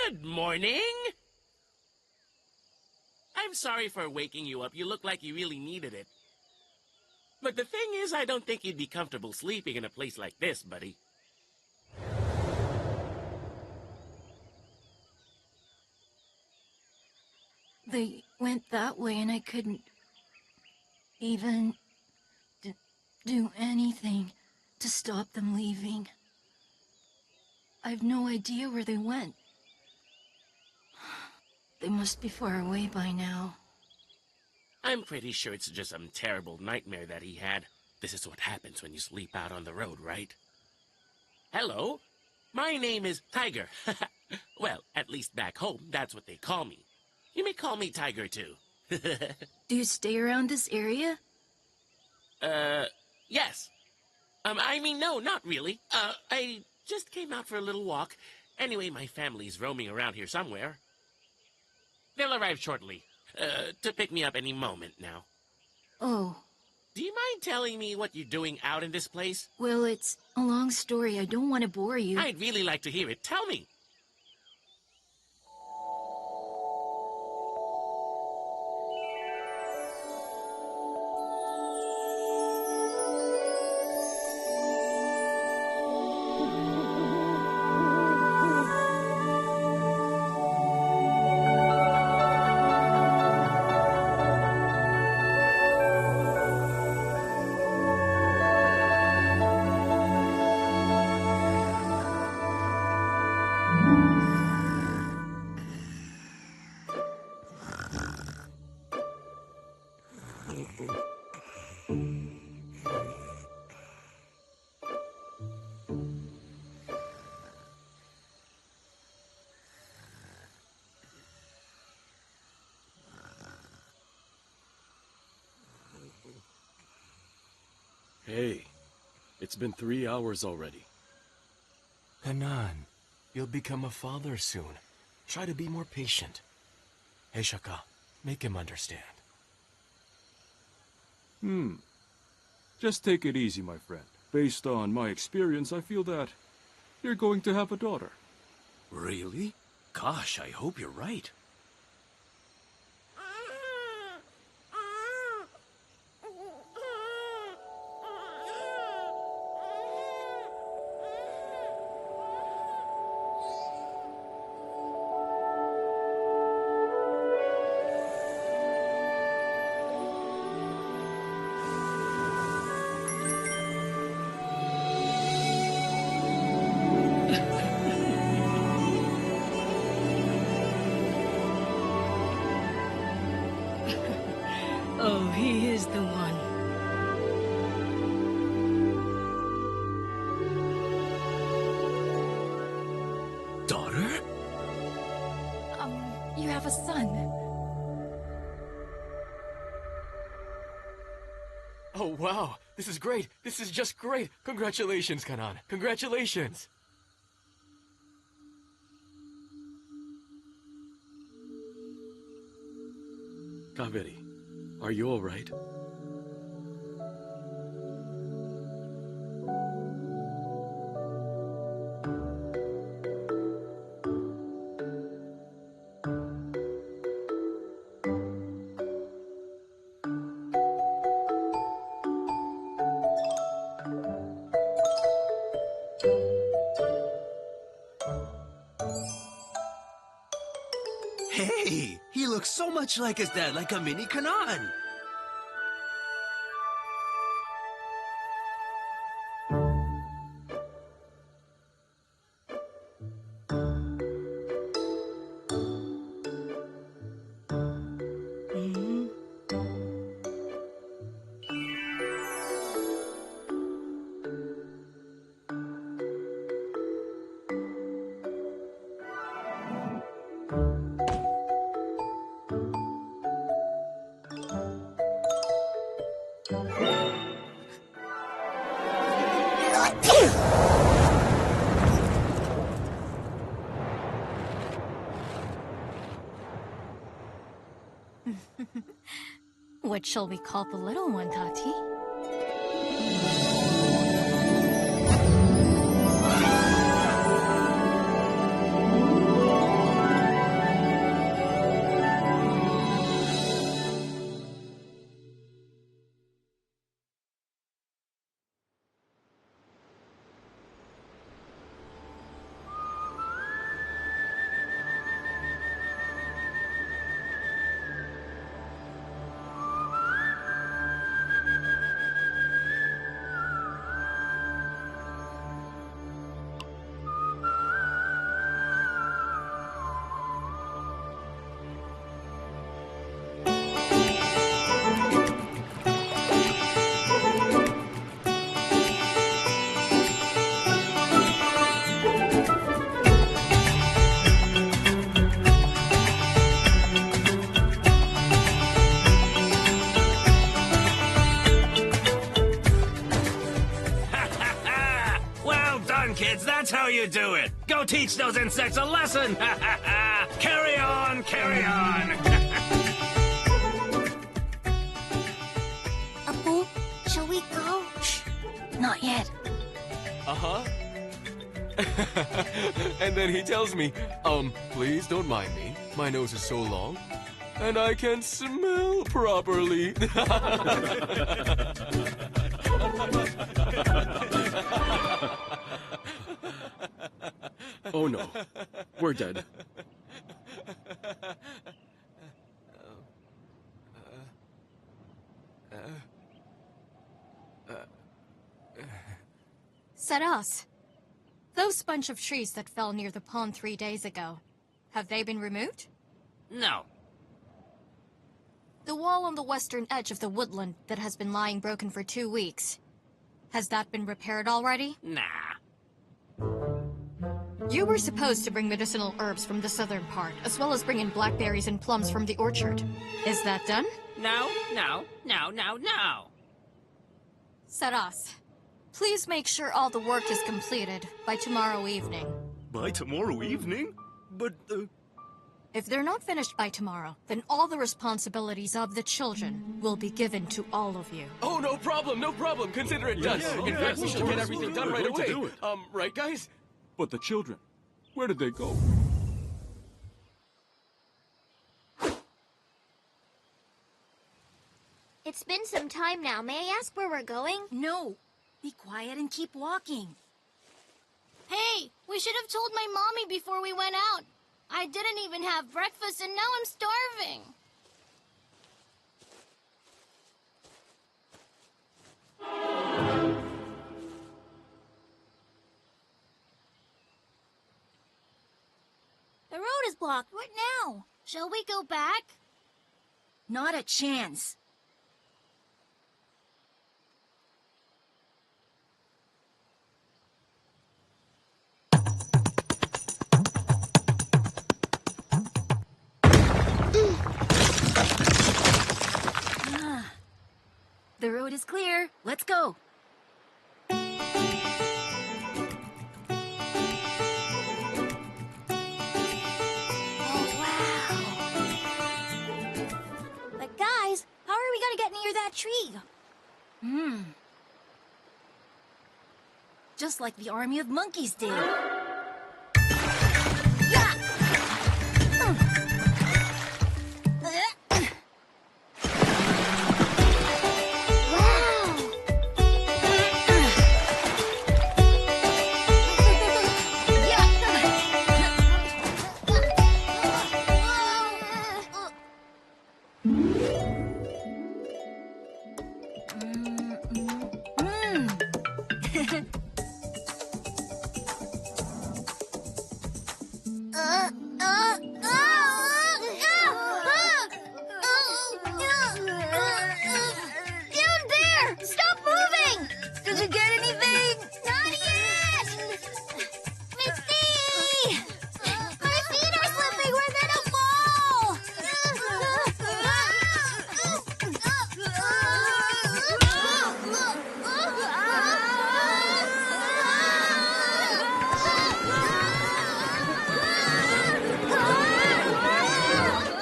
Good morning. I'm sorry for waking you up. You look like you really needed it. But the thing is, I don't think you'd be comfortable sleeping in a place like this, buddy. They went that way and I couldn't even do anything to stop them leaving. I've no idea where they went. They must be far away by now. I'm pretty sure it's just some terrible nightmare that he had. This is what happens when you sleep out on the road, right? Hello, my name is Tiger. Well, at least back home, that's what they call me. You may call me Tiger, too. Do you stay around this area? Yes. No, not really. I just came out for a little walk. Anyway, my family's roaming around here somewhere. They'll arrive shortly, to pick me up any moment now. Oh. Do you mind telling me what you're doing out in this place? Well, it's a long story. I don't want to bore you. I'd really like to hear it. Tell me. Hey, it's been 3 hours already. Hanan, you'll become a father soon. Try to be more patient. Hey, Shaka, make him understand. Just take it easy, my friend. Based on my experience, I feel that you're going to have a daughter. Really? Gosh, I hope you're right. Oh, he is the one. Daughter? You have a son. Oh, wow. This is great. This is just great. Congratulations, Kanan. Congratulations. Kaveri, are you all right? Hey, he looks so much like his dad, like a mini Kanan. What shall we call the little one, Tati? That's how you do it. Go teach those insects a lesson. Carry on, carry on. Appu, shall we go? Shh, not yet. Uh-huh. And then he tells me, please don't mind me. My nose is so long, and I can smell properly. Oh no, we're dead. Saras, those bunch of trees that fell near the pond 3 days ago, have they been removed? No. The wall on the western edge of the woodland that has been lying broken for 2 weeks, has that been repaired already? Nah. You were supposed to bring medicinal herbs from the southern part, as well as bring in blackberries and plums from the orchard. Is that done? No. Saras, please make sure all the work is completed by tomorrow evening. By tomorrow evening? But, If they're not finished by tomorrow, then all the responsibilities of the children will be given to all of you. Oh, no problem, no problem. Consider it done. In fact, we shall get everything done right away. Right, guys? But the children, where did they go? It's been some time now. May I ask where we're going? No, be quiet and keep walking. Hey, we should have told my mommy before we went out. I didn't even have breakfast and now I'm starving. The road is blocked. What now? Shall we go back? Not a chance. The road is clear. Let's go. Oh, wow. But guys, how are we gonna get near that tree? Just like the army of monkeys did. Down there! Stop moving! Did you get anything? Not yet! Misty! My feet are slipping! We're gonna fall!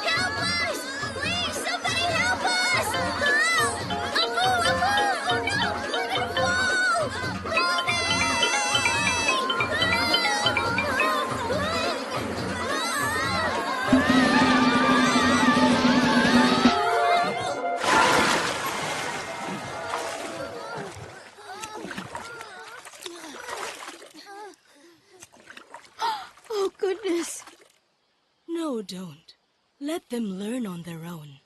Help us! Please, somebody help us! Appu! Appu! Oh no! We're gonna fall! Help Oh, goodness. No, don't. Let them learn on their own.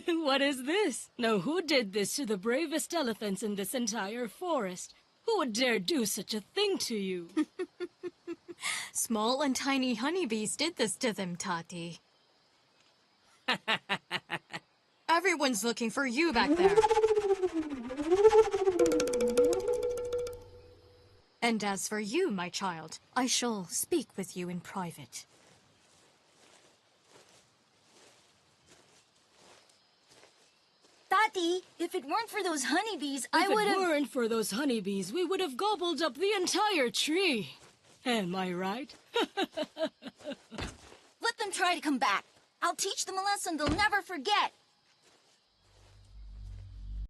What is this? Now, who did this to the bravest elephants in this entire forest? Who would dare do such a thing to you? Small and tiny honeybees did this to them, Tati. Everyone's looking for you back there. And as for you, my child, I shall speak with you in private. Auntie, if it weren't for those honeybees, I would If it have... weren't for those honeybees, we would have gobbled up the entire tree. Am I right? Let them try to come back. I'll teach them a lesson they'll never forget.